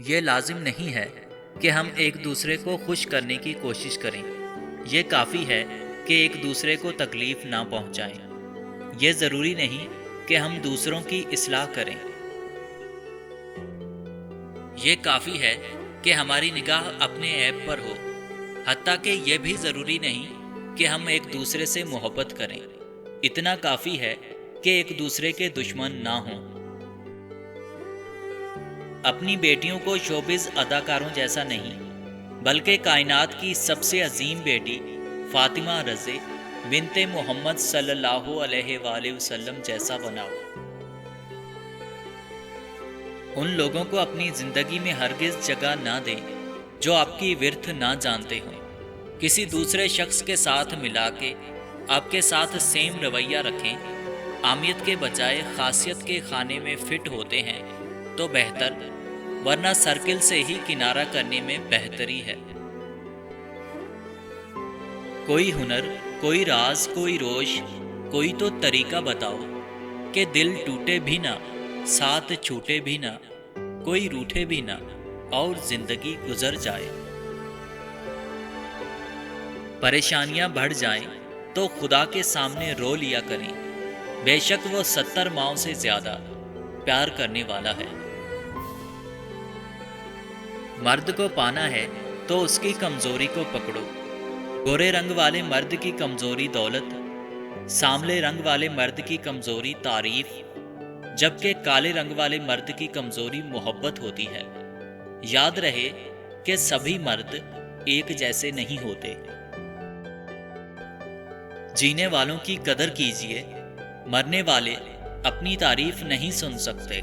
یہ لازم نہیں ہے کہ ہم ایک دوسرے کو خوش کرنے کی کوشش کریں، یہ کافی ہے کہ ایک دوسرے کو تکلیف نہ پہنچائیں۔ یہ ضروری نہیں کہ ہم دوسروں کی اصلاح کریں، یہ کافی ہے کہ ہماری نگاہ اپنے عیب پر ہو۔ حتیٰ کہ یہ بھی ضروری نہیں کہ ہم ایک دوسرے سے محبت کریں، اتنا کافی ہے کہ ایک دوسرے کے دشمن نہ ہوں۔ اپنی بیٹیوں کو شوبز اداکاروں جیسا نہیں، بلکہ کائنات کی سب سے عظیم بیٹی فاطمہ رضع بنت محمد صلی اللہ علیہ وآلہ وسلم جیسا بناؤ۔ ان لوگوں کو اپنی زندگی میں ہرگز جگہ نہ دیں جو آپ کی ورث نہ جانتے ہوں۔ کسی دوسرے شخص کے ساتھ ملا کے آپ کے ساتھ سیم رویہ رکھیں، اہمیت کے بجائے خاصیت کے خانے میں فٹ ہوتے ہیں تو بہتر، ورنہ سرکل سے ہی کنارہ کرنے میں بہتری ہے۔ کوئی ہنر، کوئی راز، کوئی روش، کوئی تو طریقہ بتاؤ کہ دل ٹوٹے بھی نہ، ساتھ چھوٹے بھی نہ، کوئی روٹھے بھی نہ، اور زندگی گزر جائے۔ پریشانیاں بڑھ جائیں تو خدا کے سامنے رو لیا کریں، بے شک وہ 70 ماؤں سے زیادہ پیار کرنے والا ہے۔ مرد کو پانا ہے تو اس کی کمزوری کو پکڑو۔ گورے رنگ والے مرد کی کمزوری دولت، سانولے رنگ والے مرد کی کمزوری تعریف، جبکہ کالے رنگ والے مرد کی کمزوری محبت ہوتی ہے۔ یاد رہے کہ سبھی مرد ایک جیسے نہیں ہوتے۔ جینے والوں کی قدر کیجیے، مرنے والے اپنی تعریف نہیں سن سکتے۔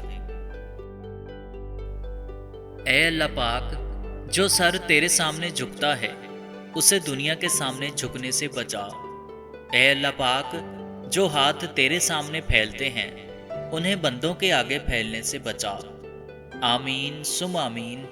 اے اللہ پاک، جو سر تیرے سامنے جھکتا ہے اسے دنیا کے سامنے جھکنے سے بچا۔ اے اللہ پاک، جو ہاتھ تیرے سامنے پھیلتے ہیں انہیں بندوں کے آگے پھیلنے سے بچا۔ آمین ثم آمین۔